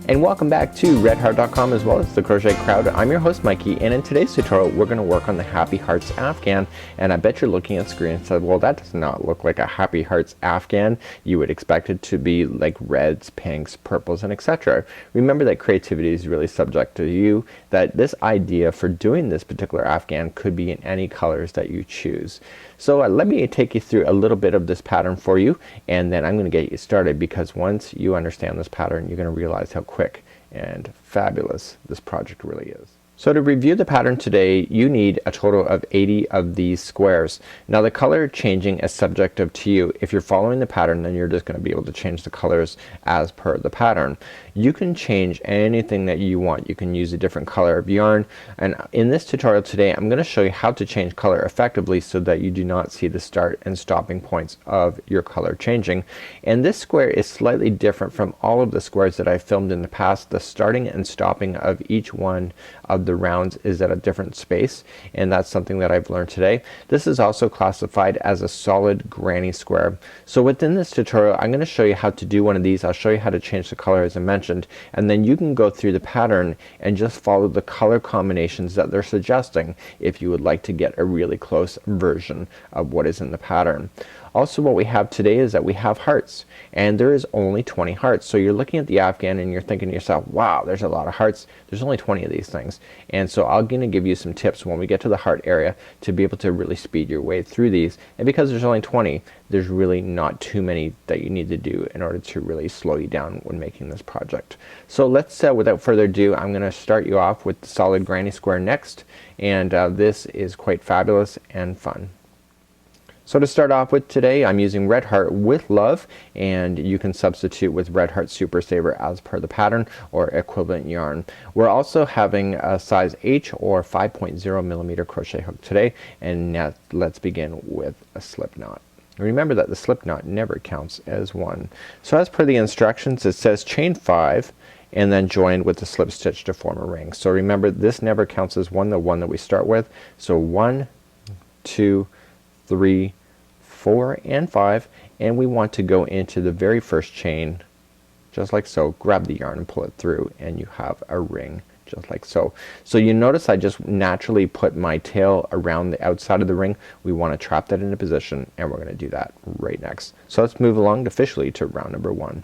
And welcome back to redheart.com as well as the Crochet Crowd. I'm your host Mikey, and in today's tutorial we're going to work on the Happy Hearts Afghan. And I bet you're looking at the screen and said, well, that does not look like a Happy Hearts Afghan. You would expect it to be like reds, pinks, purples, and etc. Remember that creativity is really subject to you, that this idea for doing this particular Afghan could be in any colors that you choose. So let me take you through a little bit of this pattern for you, and then I'm going to get you started, because once you understand this pattern you're going to realize how quick and fabulous this project really is. So to review the pattern today, you need a total of 80 of these squares. Now the color changing is subjective to you. If you're following the pattern, then you're just going to be able to change the colors as per the pattern. You can change anything that you want. You can use a different color of yarn, and in this tutorial today I'm going to show you how to change color effectively so that you do not see the start and stopping points of your color changing. And this square is slightly different from all of the squares that I filmed in the past. The starting and stopping of each one of the rounds is at a different space, and that's something that I've learned today. This is also classified as a solid granny square. So within this tutorial I'm going to show you how to do one of these. I'll show you how to change the color as I mentioned, and then you can go through the pattern and just follow the color combinations that they're suggesting if you would like to get a really close version of what is in the pattern. Also, what we have today is that we have hearts, and there is only 20 hearts. So you're looking at the Afghan and you're thinking to yourself, wow, there's a lot of hearts. There's only 20 of these things. And so I'm going to give you some tips when we get to the heart area to be able to really speed your way through these. And because there's only 20, there's really not too many that you need to do in order to really slow you down when making this project. So let's without further ado, I'm going to start you off with the solid granny square next, and this is quite fabulous and fun. So to start off with today, I'm using Red Heart with Love, and you can substitute with Red Heart Super Saver as per the pattern or equivalent yarn. We're also having a size H or 5.0 millimeter crochet hook today, and now let's begin with a slip knot. Remember that the slip knot never counts as one. So as per the instructions, it says chain 5 and then join with the slip stitch to form a ring. So remember, this never counts as one, the one that we start with. So 1, 2, 3, 4, and 5, and we want to go into the very first chain just like so. Grab the yarn and pull it through, and you have a ring just like so. So you notice I just naturally put my tail around the outside of the ring. We want to trap that into position, and we're going to do that right next. So let's move along officially to round number 1.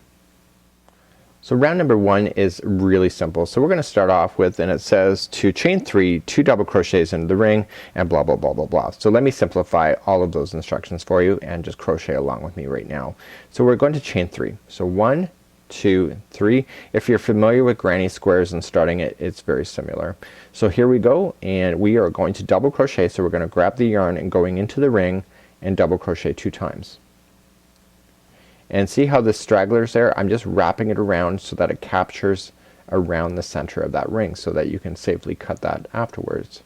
So round number 1 is really simple. So we're going to start off with, and it says to chain 3, 2 double crochets into the ring, and blah blah blah blah blah. So let me simplify all of those instructions for you and just crochet along with me right now. So we're going to chain 3. So 1, 2, 3. If you're familiar with granny squares and starting it, it's very similar. So here we go, and we are going to double crochet. So we're going to grab the yarn and going into the ring and double crochet 2 times. And see how the stragglers there? I'm just wrapping it around so that it captures around the center of that ring so that you can safely cut that afterwards.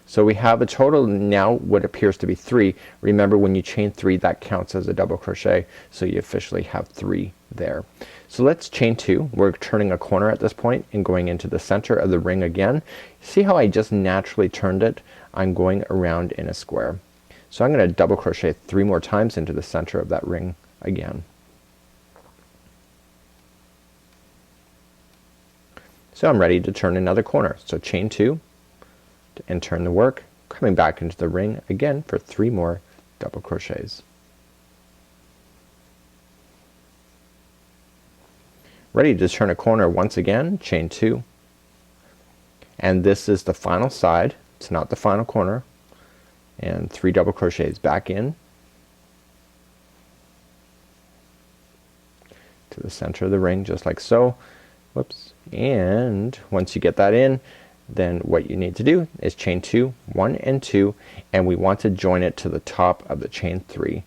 So we have a total now what appears to be 3. Remember, when you chain 3, that counts as a double crochet, so you officially have 3 there. So let's chain 2. We're turning a corner at this point and going into the center of the ring again. See how I just naturally turned it? I'm going around in a square. So I'm going to double crochet 3 more times into the center of that ring again. So I'm ready to turn another corner. So chain 2 and turn the work, coming back into the ring again for 3 more double crochets. Ready to turn a corner once again, chain 2, and this is the final side. It's not the final corner, and 3 double crochets back in to the center of the ring just like so. Whoops. And once you get that in, then what you need to do is chain 2, 1 and 2, and we want to join it to the top of the chain 3,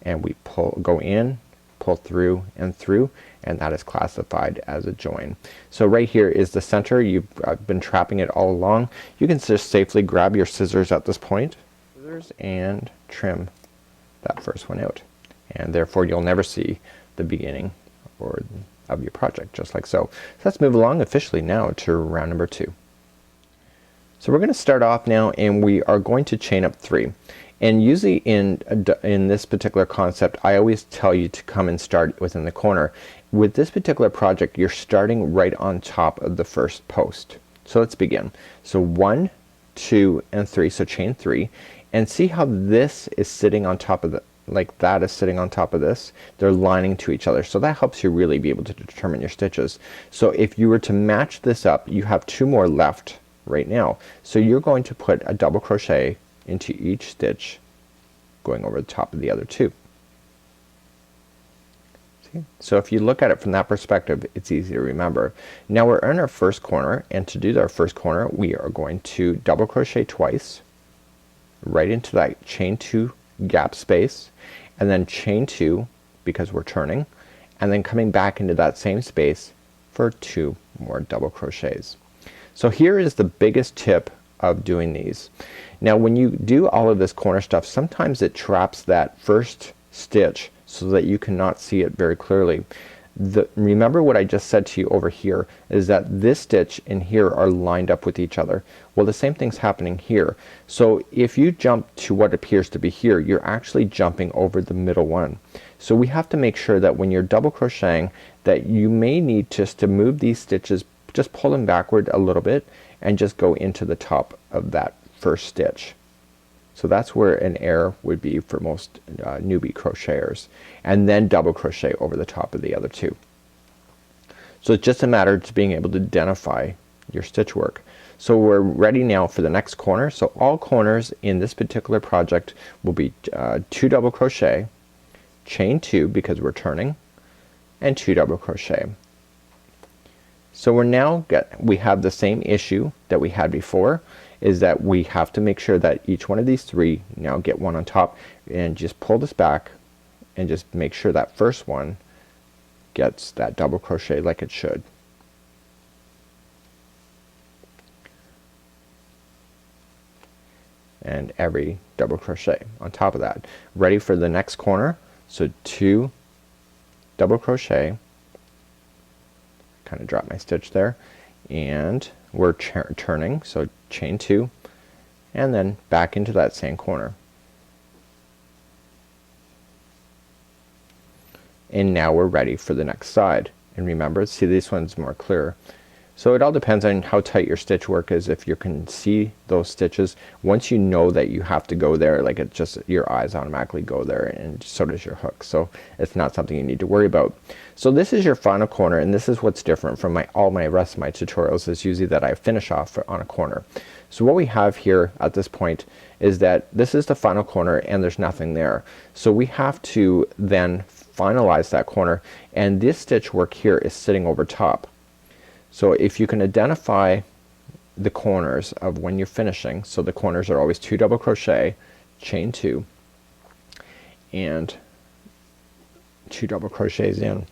and we go in, pull through and through, and that is classified as a join. So right here is the center. You've been trapping it all along. You can just safely grab your scissors at this point, and trim that first one out, and therefore you'll never see the beginning or of your project, just like so. So let's move along officially now to round number 2. So we're going to start off now, and we are going to chain up 3. And usually in this particular concept, I always tell you to come and start within the corner. with this particular project you're starting right on top of the first post. So let's begin. So 1, 2 and 3, so chain 3, and see how this is sitting on top of the, like that is sitting on top of this. They're lining to each other, so that helps you really be able to determine your stitches. So if you were to match this up, you have 2 more left right now. So you're going to put a double crochet into each stitch going over the top of the other 2. See? So if you look at it from that perspective, it's easy to remember. Now we're in our first corner, and to do our first corner we are going to double crochet twice right into that chain 2 gap space, and then chain 2 because we're turning, and then coming back into that same space for 2 more double crochets. So here is the biggest tip of doing these. Now when you do all of this corner stuff, sometimes it traps that first stitch so that you cannot see it very clearly. Remember what I just said to you over here is that this stitch and here are lined up with each other. Well, the same thing's happening here. So if you jump to what appears to be here, you're actually jumping over the middle one. So we have to make sure that when you're double crocheting that you may need just to move these stitches, just pull them backward a little bit and just go into the top of that first stitch. So that's where an error would be for most newbie crocheters, and then double crochet over the top of the other 2. So it's just a matter of being able to identify your stitch work. So we're ready now for the next corner. So all corners in this particular project will be 2 double crochet, chain 2 because we're turning, and 2 double crochet. So we're now we have the same issue that we had before, is that we have to make sure that each one of these 3 now get one on top, and just pull this back and just make sure that first one gets that double crochet like it should. And every double crochet on top of that. Ready for the next corner. So 2 double crochet, kind of drop my stitch there, and we're turning, so chain 2 and then back into that same corner. And now we're ready for the next side. And remember, see, this one's more clear. So it all depends on how tight your stitch work is. If you can see those stitches, once you know that you have to go there, like it just, your eyes automatically go there, and so does your hook. So it's not something you need to worry about. So this is your final corner, and this is what's different from all my rest of my tutorials, is usually that I finish off on a corner. So what we have here at this point is that this is the final corner and there's nothing there. So we have to then finalize that corner, and this stitch work here is sitting over top. So if you can identify the corners of when you're finishing, so the corners are always 2 double crochet, chain 2 and 2 double crochets in.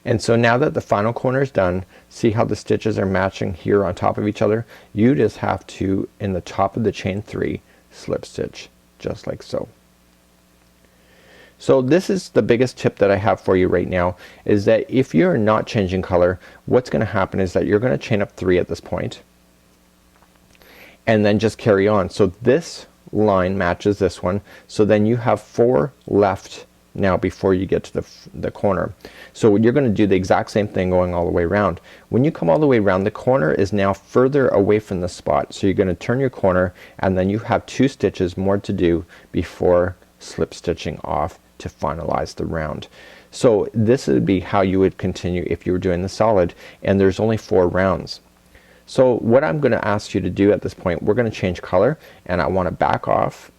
And so now that the final corner is done, see how the stitches are matching here on top of each other? You just have to, in the top of the chain 3, slip stitch just like so. So this is the biggest tip that I have for you right now, is that if you're not changing color, what's gonna happen is that you're gonna chain up 3 at this point and then just carry on. So this line matches this one, so then you have 4 left now before you get to the corner. So you're gonna do the exact same thing going all the way around. When you come all the way around, the corner is now further away from the spot, so you're gonna turn your corner and then you have 2 stitches more to do before slip stitching off to finalize the round. So this would be how you would continue if you were doing the solid, and there's only 4 rounds. So what I'm gonna ask you to do at this point, we're gonna change color, and I want to back off,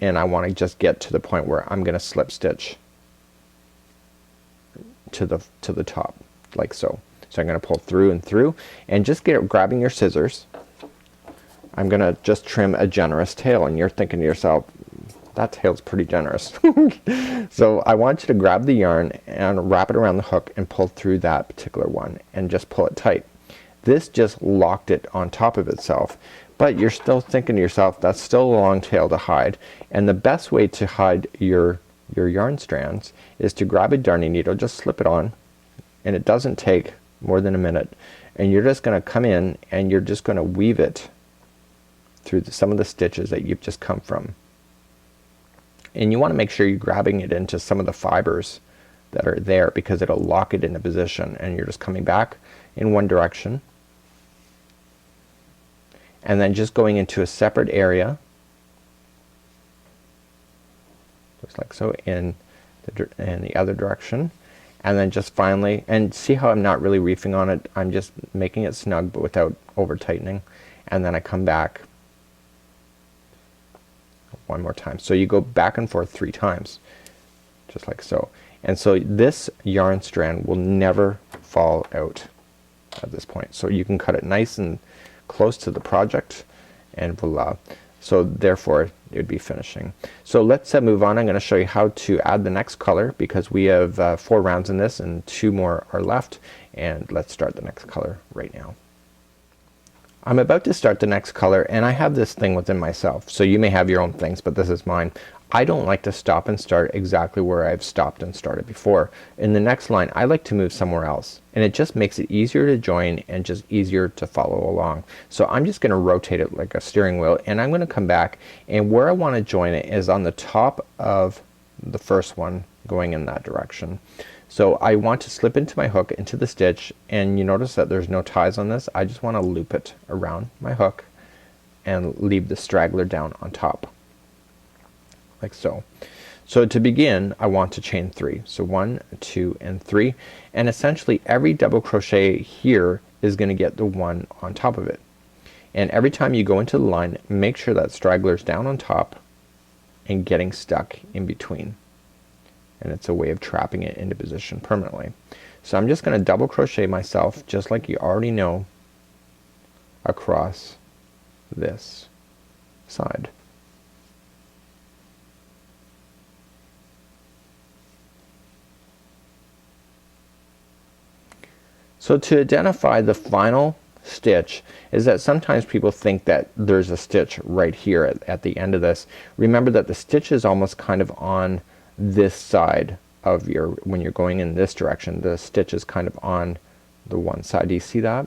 and I want to just get to the point where I'm gonna slip stitch to the top like so. So I'm gonna pull through and through, and just grabbing your scissors, I'm gonna just trim a generous tail, and you're thinking to yourself, that tail's pretty generous. So I want you to grab the yarn and wrap it around the hook and pull through that particular one and just pull it tight. This just locked it on top of itself, but you're still thinking to yourself, that's still a long tail to hide. And the best way to hide your yarn strands is to grab a darning needle, just slip it on, and it doesn't take more than a minute, and you're just gonna come in and you're just gonna weave it through some of the stitches that you've just come from. And you want to make sure you're grabbing it into some of the fibers that are there, because it'll lock it into position, and you're just coming back in one direction and then just going into a separate area just like so in the other direction, and then just finally, and see how I'm not really reefing on it, I'm just making it snug but without over tightening, and then I come back one more time. So you go back and forth 3 times just like so, and so this yarn strand will never fall out at this point. So you can cut it nice and close to the project and voila. So therefore it would be finishing. So let's move on. I'm gonna show you how to add the next color, because we have 4 rounds in this and 2 more are left, and let's start the next color right now. I'm about to start the next color, and I have this thing within myself. So you may have your own things, but this is mine. I don't like to stop and start exactly where I've stopped and started before. In the next line I like to move somewhere else, and it just makes it easier to join and just easier to follow along. So I'm just gonna rotate it like a steering wheel, and I'm gonna come back, and where I want to join it is on the top of the first one going in that direction. So I want to slip into my hook into the stitch, and you notice that there's no ties on this. I just want to loop it around my hook and leave the straggler down on top like so. So to begin I want to chain 3. So 1, 2 and 3, and essentially every double crochet here is gonna get the one on top of it, and every time you go into the line make sure that straggler's down on top and getting stuck in between, and it's a way of trapping it into position permanently. So I'm just gonna double crochet myself, just like you already know, across this side. So to identify the final stitch is that sometimes people think that there's a stitch right here at the end of this. Remember that the stitch is almost kind of on this side of your, when you're going in this direction, the stitch is kind of on the one side. Do you see that?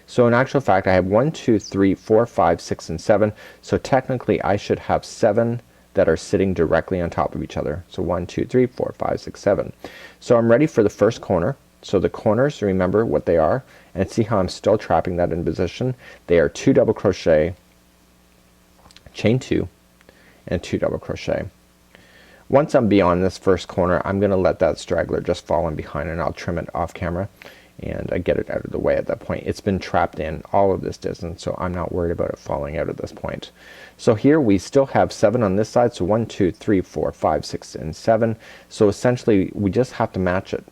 So in actual fact I have 1, 2, 3, 4, 5, 6 and 7. So technically I should have 7 that are sitting directly on top of each other. So 1, 2, 3, 4, 5, 6, 7. So I'm ready for the first corner. So the corners, remember what they are, and see how I'm still trapping that in position. They are 2 double crochet, chain 2 and 2 double crochet. Once I'm beyond this first corner I'm gonna let that straggler just fall in behind, and I'll trim it off camera and I get it out of the way at that point. It's been trapped in all of this distance, so I'm not worried about it falling out at this point. So here we still have 7 on this side, so 1, 2, 3, 4, 5, 6 and 7. So essentially we just have to match it.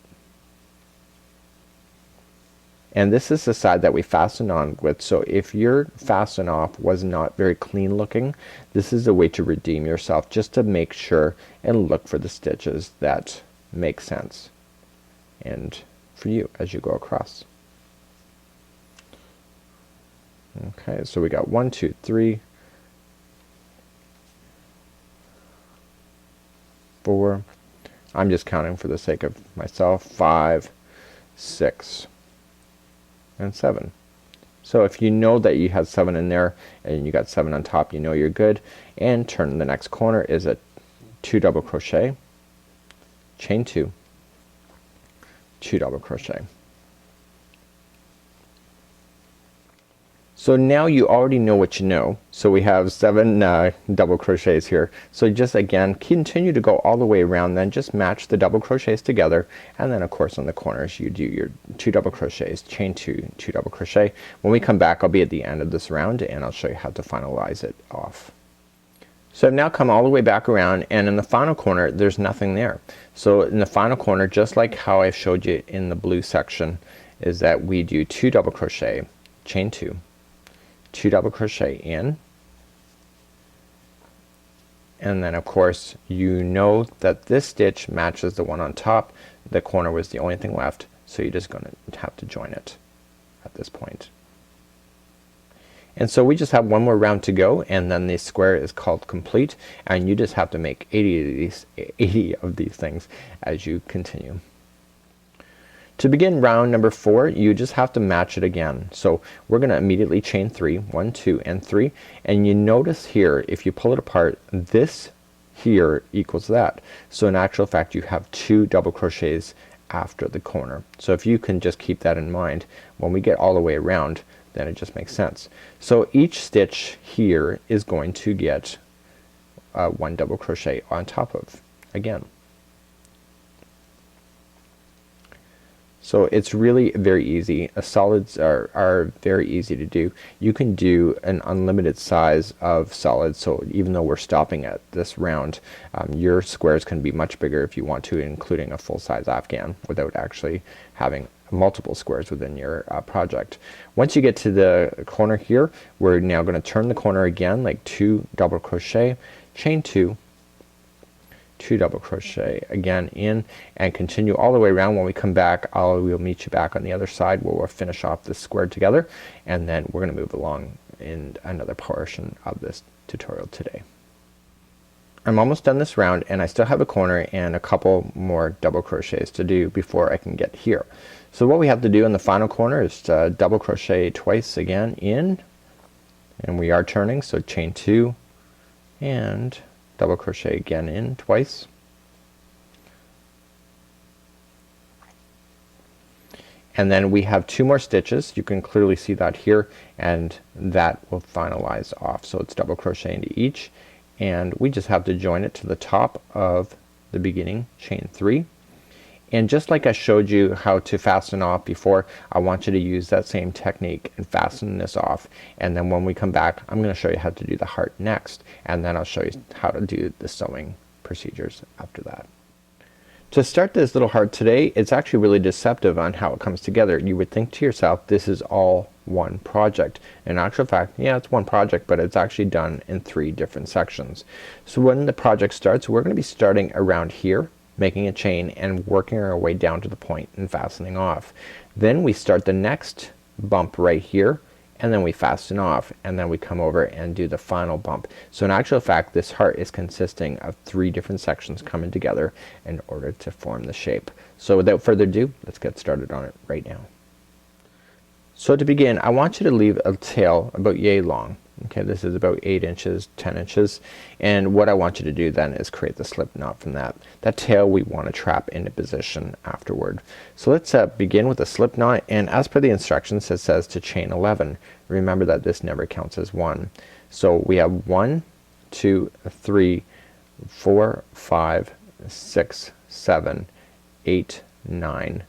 And this is the side that we fastened on with, so if your fasten off was not very clean looking, this is a way to redeem yourself, just to make sure and look for the stitches that make sense and for you as you go across. Okay, so we got 1, 2, 3, 4, I'm just counting for the sake of myself, 5, 6 and 7. So if you know that you have 7 in there and you got 7 on top, you know you're good. And turn the next corner is a 2 double crochet, chain 2, 2 double crochet. So now you already know what you know. So we have 7 double crochets here. So just again continue to go all the way around, then just match the double crochets together, and then of course on the corners you do your 2 double crochets, chain 2, 2 double crochet. When we come back I'll be at the end of this round and I'll show you how to finalize it off. So I've now come all the way back around, and in the final corner there's nothing there. So in the final corner, just like how I showed you in the blue section, is that we do 2 double crochet, chain 2, 2 double crochet in, and then of course you know that this stitch matches the one on top. The corner was the only thing left, so you're just gonna have to join it at this point. And so we just have one more round to go, and then the square is called complete, and you just have to make 80 of these things as you continue. To begin round number 4 you just have to match it again. So we're gonna immediately chain 3, 1, 2 and 3, and you notice here if you pull it apart, this here equals that. So in actual fact you have 2 double crochets after the corner. So if you can just keep that in mind when we get all the way around, then it just makes sense. So each stitch here is going to get 1 double crochet on top of again. So it's really very easy. Solids are very easy to do. You can do an unlimited size of solids, so even though we're stopping at this round, your squares can be much bigger if you want to, including a full-size afghan without actually having multiple squares within your project. Once you get to the corner here, we're now going to turn the corner again, like 2 double crochet, chain 2, 2 double crochet again in, and continue all the way around. When we come back, we'll meet you back on the other side where we'll finish off this square together, and then we're gonna move along in another portion of this tutorial today. I'm almost done this round and I still have a corner and a couple more double crochets to do before I can get here. So what we have to do in the final corner is to double crochet twice again in, and we are turning, so chain 2 and double crochet again in twice, and then we have 2 more stitches. You can clearly see that here, and that will finalize off. So it's double crochet into each, and we just have to join it to the top of the beginning chain 3. And just like I showed you how to fasten off before, I want you to use that same technique and fasten this off, and then when we come back I'm gonna show you how to do the heart next, and then I'll show you how to do the sewing procedures after that. To start this little heart today, it's actually really deceptive on how it comes together. You would think to yourself this is all one project. In actual fact, yeah, it's one project, but it's actually done in 3 different sections. So when the project starts, we're gonna be starting around here, making a chain and working our way down to the point and fastening off. Then we start the next bump right here, and then we fasten off, and then we come over and do the final bump. So in actual fact this heart is consisting of 3 different sections coming together in order to form the shape. So without further ado, let's get started on it right now. So to begin, I want you to leave a tail about yay long. Okay, this is about 8 inches, 10 inches, and what I want you to do then is create the slip knot from that. That tail we want to trap into position afterward. So let's begin with a slip knot, and as per the instructions it says to chain 11. Remember that this never counts as 1. So we have 1, 2, 3, 4, 5, 6, 7, 8, 9,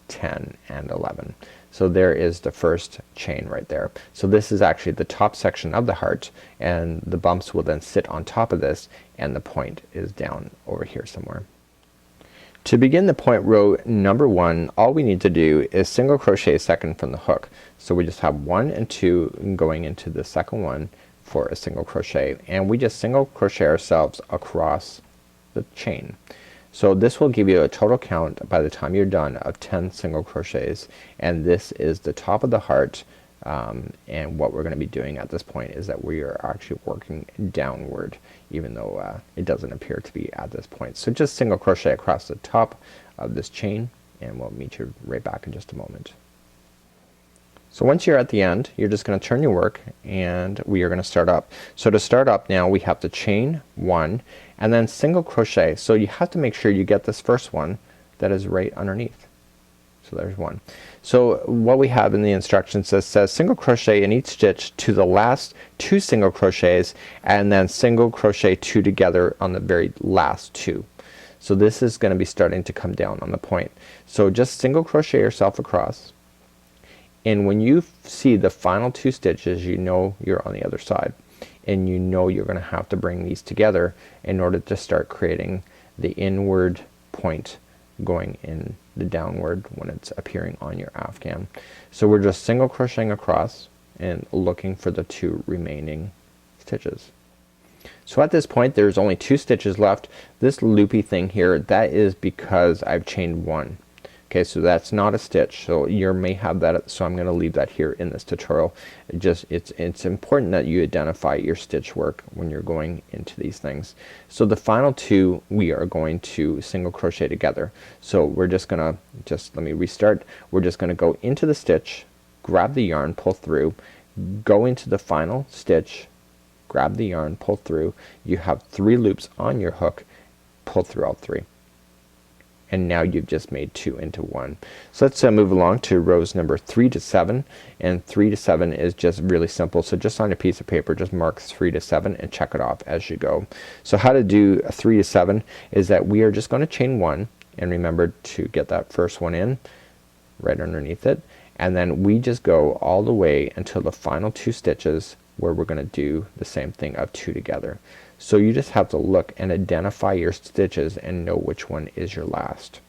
10, and 11. So there is the first chain right there. So this is actually the top section of the heart, and the bumps will then sit on top of this, and the point is down over here somewhere. To begin the point row number 1, all we need to do is single crochet second from the hook. So we just have 1 and 2 going into the second one for a single crochet, and we just single crochet ourselves across the chain. So this will give you a total count by the time you're done of 10 single crochets, and this is the top of the heart, and what we're gonna be doing at this point is that we are actually working downward, even though it doesn't appear to be at this point. So just single crochet across the top of this chain, and we'll meet you right back in just a moment. So once you're at the end, you're just gonna turn your work and we are gonna start up. So to start up now we have to chain 1 and then single crochet. So you have to make sure you get this first one that is right underneath. So there's 1. So what we have in the instructions says single crochet in each stitch to the last 2 single crochets, and then single crochet 2 together on the very last 2. So this is gonna be starting to come down on the point. So just single crochet yourself across, and when you see the final 2 stitches, you know you're on the other side, and you know you're gonna have to bring these together in order to start creating the inward point going in the downward when it's appearing on your afghan. So we're just single crocheting across and looking for the 2 remaining stitches. So at this point there's only 2 stitches left. This loopy thing here, that is because I've chained 1. Okay, so that's not a stitch, so you may have that, so I'm gonna leave that here in this tutorial. It's important that you identify your stitch work when you're going into these things. So the final 2 we are going to single crochet together. So we're just gonna, let me restart. We're just gonna go into the stitch, grab the yarn, pull through, go into the final stitch, grab the yarn, pull through. You have 3 loops on your hook, pull through all 3. And now you've just made 2 into 1. So let's move along to rows number 3 to 7, and 3 to 7 is just really simple. So just on a piece of paper just mark 3 to 7 and check it off as you go. So how to do 3 to 7 is that we are just going to chain 1, and remember to get that first one in right underneath it, and then we just go all the way until the final 2 stitches where we're gonna do the same thing of 2 together. So you just have to look and identify your stitches and know which one is your last.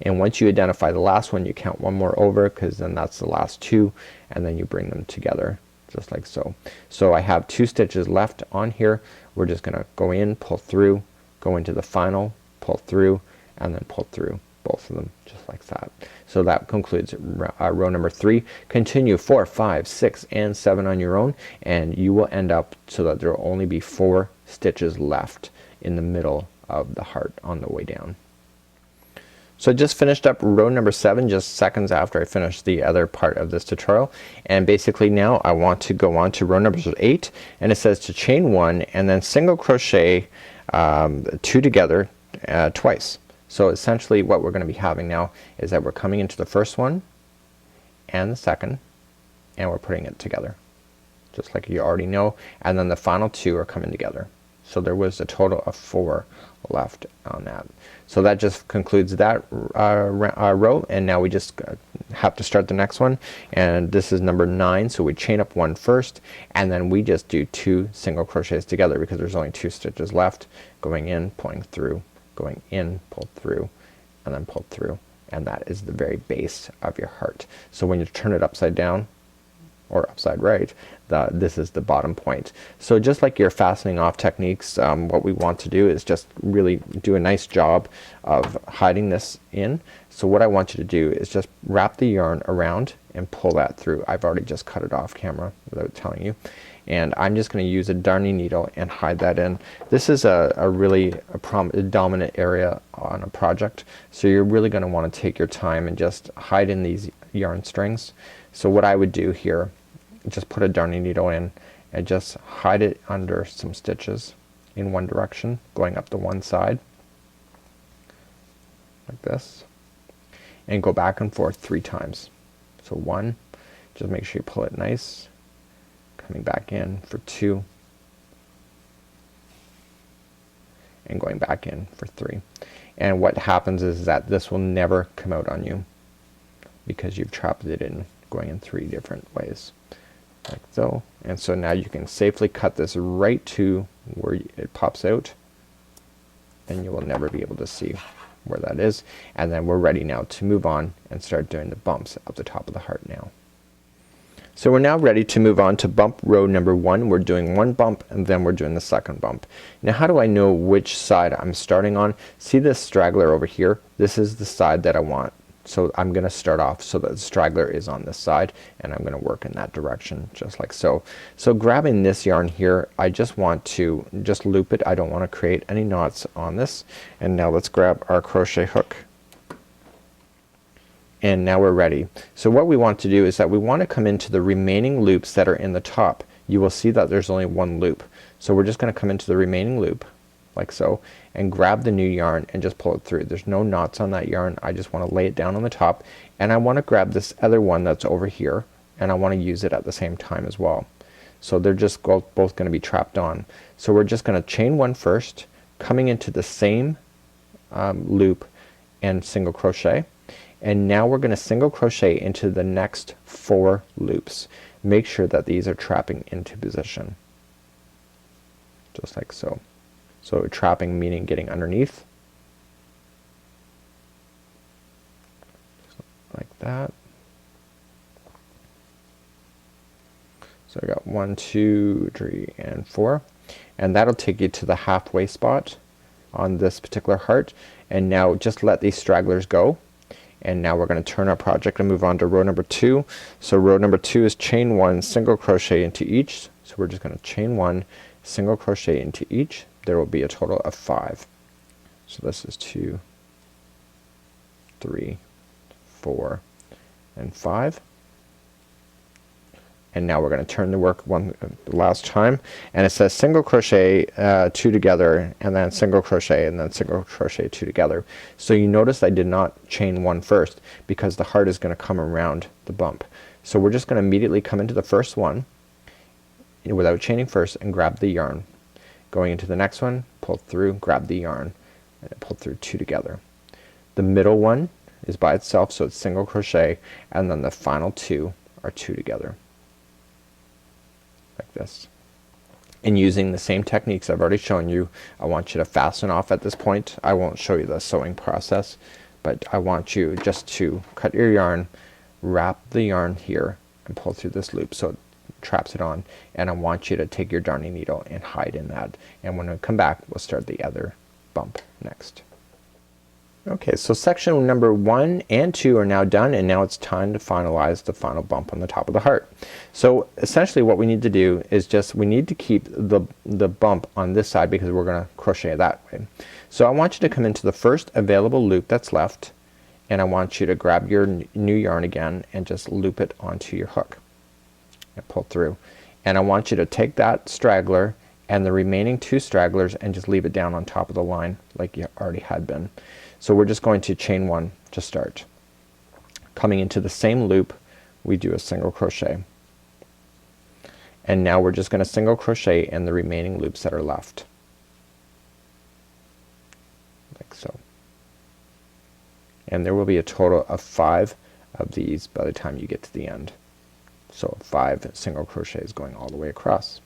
And once you identify the last one, you count 1 more over, because then that's the last 2, and then you bring them together just like so. So I have 2 stitches left on here. We're just gonna go in, pull through, go into the final, pull through, and then pull through both of them just like that. So that concludes row number 3. Continue 4, 5, 6, and 7 on your own, and you will end up so that there will only be 4 stitches left in the middle of the heart on the way down. So I just finished up row number 7 just seconds after I finished the other part of this tutorial, and basically now I want to go on to row number 8, and it says to chain 1 and then single crochet 2 together twice. So essentially what we're gonna be having now is that we're coming into the first one and the second, and we're putting it together just like you already know, and then the final 2 are coming together. So there was a total of 4 left on that. So that just concludes that row, and now we just have to start the next one, and this is number 9. So we chain up 1 first, and then we just do 2 single crochets together because there's only 2 stitches left, going in, pulling through, going in, pull through, and then pull through, and that is the very base of your heart. So when you turn it upside down or upside right, this is the bottom point. So just like your fastening off techniques, what we want to do is just really do a nice job of hiding this in. So what I want you to do is just wrap the yarn around and pull that through. I've already just cut it off camera without telling you, and I'm just gonna use a darning needle and hide that in. This is a really dominant area on a project, so you're really gonna want to take your time and just hide in these yarn strings. So what I would do here, just put a darning needle in and just hide it under some stitches in one direction, going up the one side like this, and go back and forth 3 times. So 1, just make sure you pull it nice, coming back in for 2, and going back in for 3. And what happens is that this will never come out on you because you've trapped it in going in 3 different ways like so. And so now you can safely cut this right to where it pops out, and you will never be able to see where that is. And then we're ready now to move on and start doing the bumps at the top of the heart now. So we're now ready to move on to bump row number 1. We're doing 1 bump and then we're doing the second bump. Now how do I know which side I'm starting on? See this straggler over here? This is the side that I want. So I'm gonna start off so that the straggler is on this side, and I'm gonna work in that direction just like so. So grabbing this yarn here, I just want to just loop it. I don't want to create any knots on this. And now let's grab our crochet hook, and now we're ready. So what we want to do is that we want to come into the remaining loops that are in the top. You will see that there's only 1 loop. So we're just gonna come into the remaining loop like so, and grab the new yarn and just pull it through. There's no knots on that yarn. I just want to lay it down on the top, and I want to grab this other one that's over here, and I want to use it at the same time as well. So they're just both going to be trapped on. So we're just going to chain 1 first, coming into the same loop and single crochet, and now we're going to single crochet into the next 4 loops. Make sure that these are trapping into position just like so. So trapping meaning getting underneath like that. So I got 1, 2, 3, and 4, and that'll take you to the halfway spot on this particular heart. And now just let these stragglers go, and now we're going to turn our project and move on to row number 2. So row number 2 is chain 1 single crochet into each. So we're just going to chain 1 single crochet into each. There will be a total of 5. So this is 2, 3, 4, and 5. And now we're going to turn the work one last time, and it says single crochet 2 together, and then single crochet, and then single crochet 2 together. So you notice I did not chain 1 first because the heart is going to come around the bump. So we're just going to immediately come into the first one without chaining first and grab the yarn. Going into the next one, pull through, grab the yarn, and pull through 2 together. The middle one is by itself, so it's single crochet, and then the final 2 are 2 together. Like this. And using the same techniques I've already shown you, I want you to fasten off at this point. I won't show you the sewing process, but I want you just to cut your yarn, wrap the yarn here, and pull through this loop so it traps it on, and I want you to take your darning needle and hide in that, and when we come back we'll start the other bump next. Okay, so section number 1 and 2 are now done, and now it's time to finalize the final bump on the top of the heart. So essentially what we need to do is just we need to keep the bump on this side because we're gonna crochet that way. So I want you to come into the first available loop that's left, and I want you to grab your new yarn again and just loop it onto your hook and pull through. And I want you to take that straggler and the remaining 2 stragglers and just leave it down on top of the line like you already had been. So we're just going to chain 1 to start. Coming into the same loop we do a single crochet, and now we're just gonna single crochet in the remaining loops that are left, like so. And there will be a total of 5 of these by the time you get to the end. So 5 single crochets going all the way across.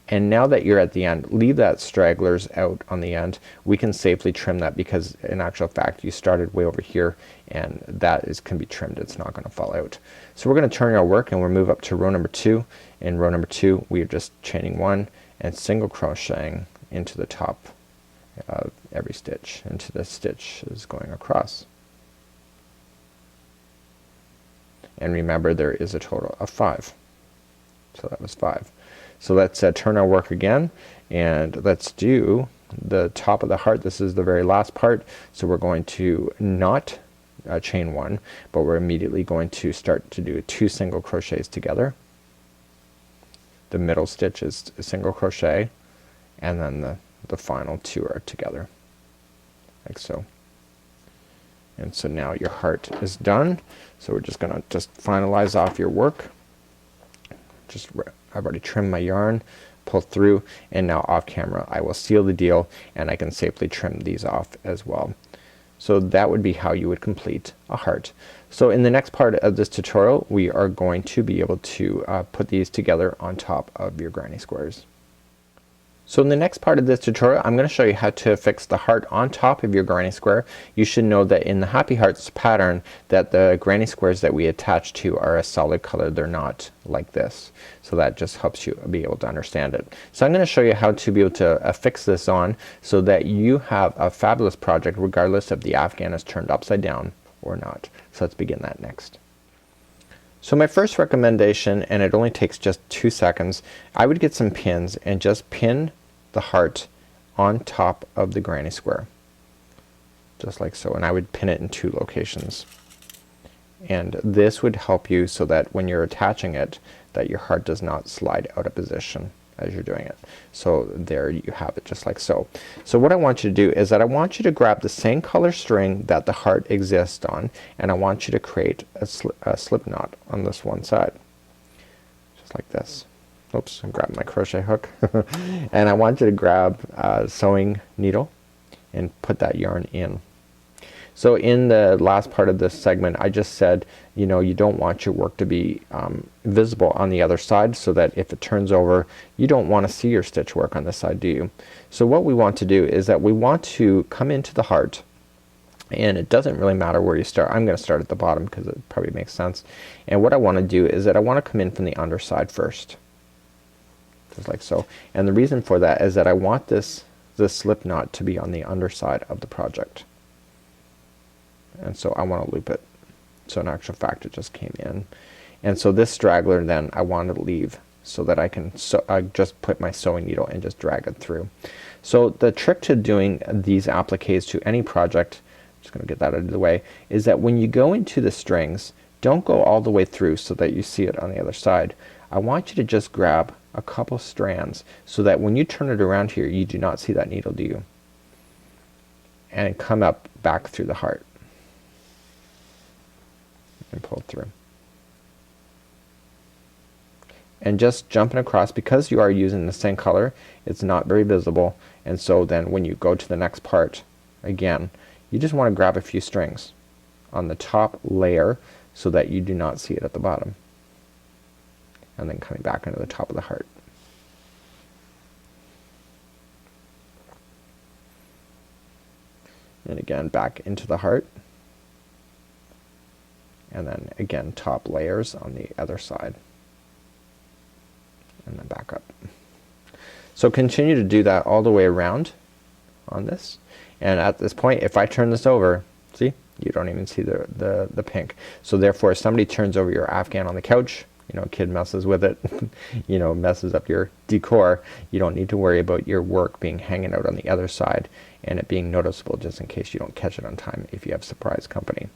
And now that you're at the end, leave that stragglers out on the end. We can safely trim that because in actual fact you started way over here, and that can be trimmed. It's not gonna fall out. So we're gonna turn our work and we'll move up to row number 2. In row number 2 we are just chaining 1 and single crocheting into the top of every stitch, into the stitch is going across. And remember there is a total of 5. So that was 5. So let's turn our work again, and let's do the top of the heart. This is the very last part, so we're going to not chain 1, but we're immediately going to start to do 2 single crochets together. The middle stitch is a single crochet, and then the final 2 are together, like so. And so now your heart is done. So we're just gonna finalize off your work. I've already trimmed my yarn, pulled through, and now off camera I will seal the deal, and I can safely trim these off as well. So that would be how you would complete a heart. So in the next part of this tutorial we are going to be able to put these together on top of your granny squares. So in the next part of this tutorial I'm going to show you how to fix the heart on top of your granny square. You should know that in the Happy Hearts pattern that the granny squares that we attach to are a solid color. They're not like this. So that just helps you be able to understand it. So I'm going to show you how to be able to fix this on so that you have a fabulous project regardless if the Afghan is turned upside down or not. So let's begin that next. So my first recommendation, and it only takes just 2 seconds, I would get some pins and just pin the heart on top of the granny square. Just like so. And I would pin it in 2 locations. And this would help you so that when you're attaching it that your heart does not slide out of position as you're doing it. So there you have it, just like so. So what I want you to do is that I want you to grab the same color string that the heart exists on, and I want you to create a slip knot on this one side. Just like this. Oops, I grabbed my crochet hook. And I want you to grab a sewing needle and put that yarn in. So in the last part of this segment I just said, you know, you don't want your work to be visible on the other side, so that if it turns over you don't want to see your stitch work on this side, do you? So what we want to do is that we want to come into the heart, and it doesn't really matter where you start. I'm gonna start at the bottom because it probably makes sense. And what I want to do is that I want to come in from the underside first. Just like so. And the reason for that is that I want this slip knot to be on the underside of the project. And so I want to loop it. So in actual fact it just came in. And so this straggler then I want to leave so that I can just put my sewing needle and just drag it through. So the trick to doing these appliques to any project, just gonna get that out of the way, is that when you go into the strings don't go all the way through so that you see it on the other side. I want you to just grab a couple strands so that when you turn it around here you do not see that needle, do you? And come up back through the heart and pull it through. And just jumping across, because you are using the same color, it's not very visible, and so then when you go to the next part again, you just want to grab a few strings on the top layer so that you do not see it at the bottom, and then coming back into the top of the heart. And again back into the heart, and then again top layers on the other side, and then back up. So continue to do that all the way around on this, and at this point if I turn this over, see, you don't even see the pink. So therefore if somebody turns over your Afghan on the couch, you know, a kid messes with it, you know, messes up your decor, you don't need to worry about your work being hanging out on the other side and it being noticeable, just in case you don't catch it on time if you have surprise company.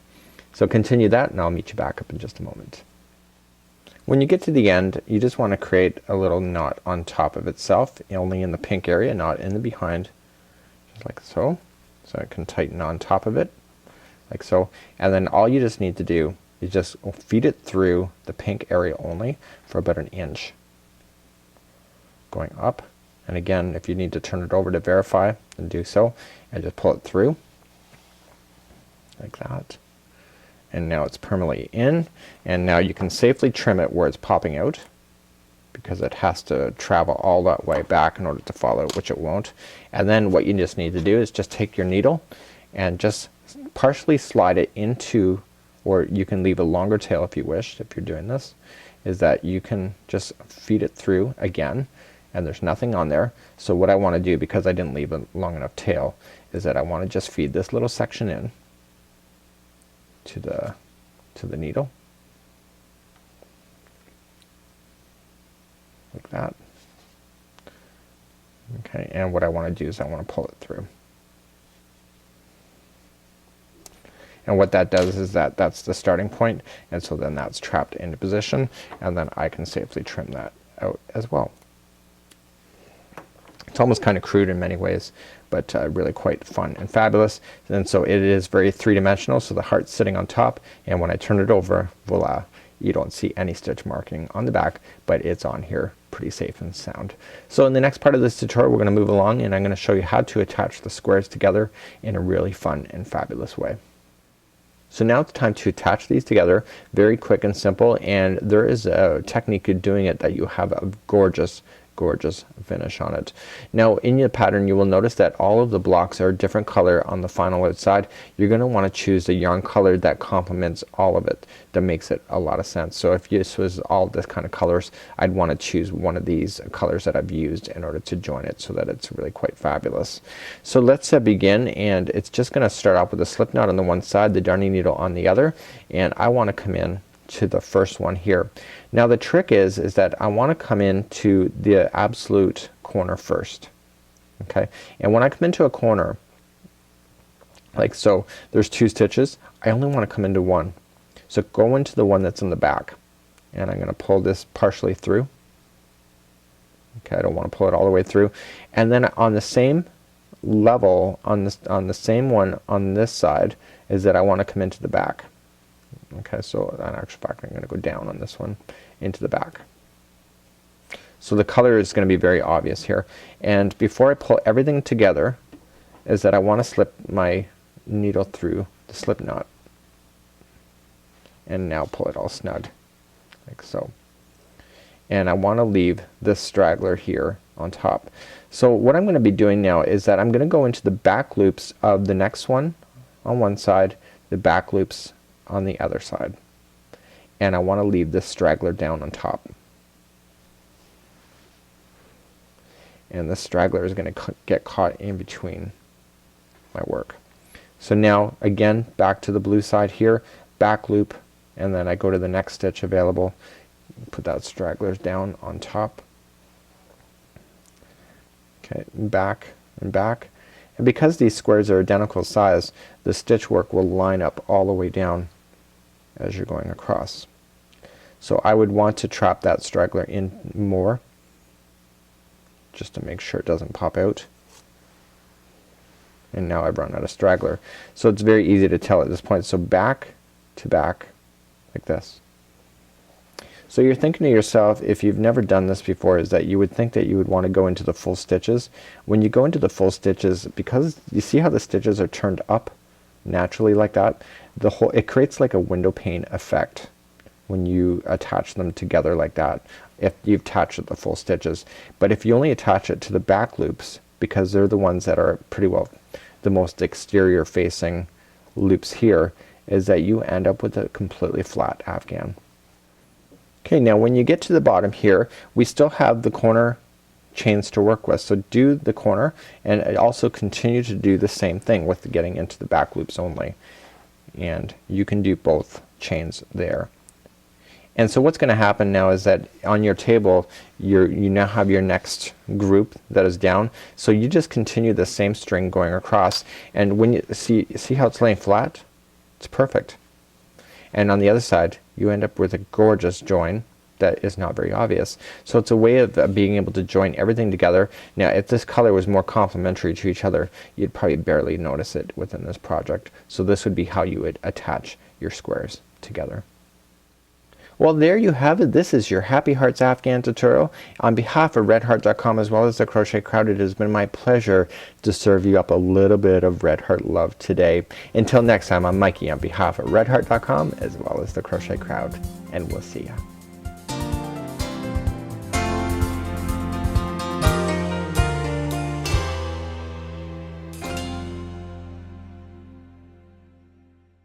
So continue that and I'll meet you back up in just a moment. When you get to the end, you just want to create a little knot on top of itself, only in the pink area, not in the behind, just like so. So it can tighten on top of it like so, and then all you just need to do is just feed it through the pink area only for about an inch, going up. And again, if you need to turn it over to verify, then do so, and just pull it through like that. And now it's permanently in, and now you can safely trim it where it's popping out, because it has to travel all that way back in order to follow, which it won't. And then what you just need to do is just take your needle and just partially slide it into, or you can leave a longer tail if you wish, if you're doing this, is that you can just feed it through again, and there's nothing on there. So what I want to do, because I didn't leave a long enough tail, is that I want to just feed this little section in to the needle like that. Okay, and what I want to do is I want to pull it through. And what that does is that that's the starting point, and so then that's trapped into position, and then I can safely trim that out as well. It's almost kind of crude in many ways, but really quite fun and fabulous. And so it is very three-dimensional, so the heart's sitting on top, and when I turn it over, voila, you don't see any stitch marking on the back, but it's on here pretty safe and sound. So in the next part of this tutorial we're going to move along, and I'm going to show you how to attach the squares together in a really fun and fabulous way. So now it's time to attach these together. Very quick and simple, and there is a technique of doing it that you have a gorgeous finish on it. Now in your pattern you will notice that all of the blocks are a different color on the final outside. You're going to want to choose the yarn color that complements all of it, that makes it a lot of sense. So if this was all this kind of colors, I'd want to choose one of these colors that I've used in order to join it, so that it's really quite fabulous. So let's begin, and it's just going to start off with a slip knot on the one side, the darning needle on the other, and I want to come in to the first one here. Now the trick is that I want to come into the absolute corner first. Okay, and when I come into a corner like so, there's two stitches, I only want to come into one. So go into the one that's in the back, and I'm gonna pull this partially through. Okay, I don't want to pull it all the way through. And then on the same level, on the same one on this side, is that I want to come into the back. Okay, so in actual fact I'm gonna go down on this one into the back. So the color is gonna be very obvious here. And before I pull everything together, is that I want to slip my needle through the slip knot, and now pull it all snug like so. And I want to leave this straggler here on top. So what I'm going to be doing now is that I'm going to go into the back loops of the next one on one side, the back loops on the other side, and I want to leave this straggler down on top. And this straggler is going to get caught in between my work. So now again back to the blue side here, back loop, and then I go to the next stitch available, put that stragglers down on top. Okay, back and back. And because these squares are identical size, the stitch work will line up all the way down as you're going across. So I would want to trap that straggler in more, just to make sure it doesn't pop out. And now I've run out of straggler. So it's very easy to tell at this point. So back to back like this. So you're thinking to yourself, if you've never done this before, is that you would think that you would want to go into the full stitches. When you go into the full stitches, because you see how the stitches are turned up naturally like that, it creates like a window pane effect when you attach them together like that, if you've attached it the full stitches. But if you only attach it to the back loops, because they're the ones that are pretty well the most exterior facing loops here, is that you end up with a completely flat afghan. Okay, now when you get to the bottom here, we still have the corner chains to work with. So do the corner, and also continue to do the same thing with getting into the back loops only. And you can do both chains there. And so what's gonna happen now is that on your table you now have your next group that is down. So you just continue the same string going across, and when you see how it's laying flat? It's perfect. And on the other side you end up with a gorgeous join that is not very obvious. So it's a way of being able to join everything together. Now if this color was more complementary to each other, you'd probably barely notice it within this project. So this would be how you would attach your squares together. Well, there you have it. This is your Happy Hearts Afghan tutorial. On behalf of redheart.com as well as the Crochet Crowd, it has been my pleasure to serve you up a little bit of Red Heart love today. Until next time, I'm Mikey on behalf of redheart.com as well as the Crochet Crowd, and we'll see ya.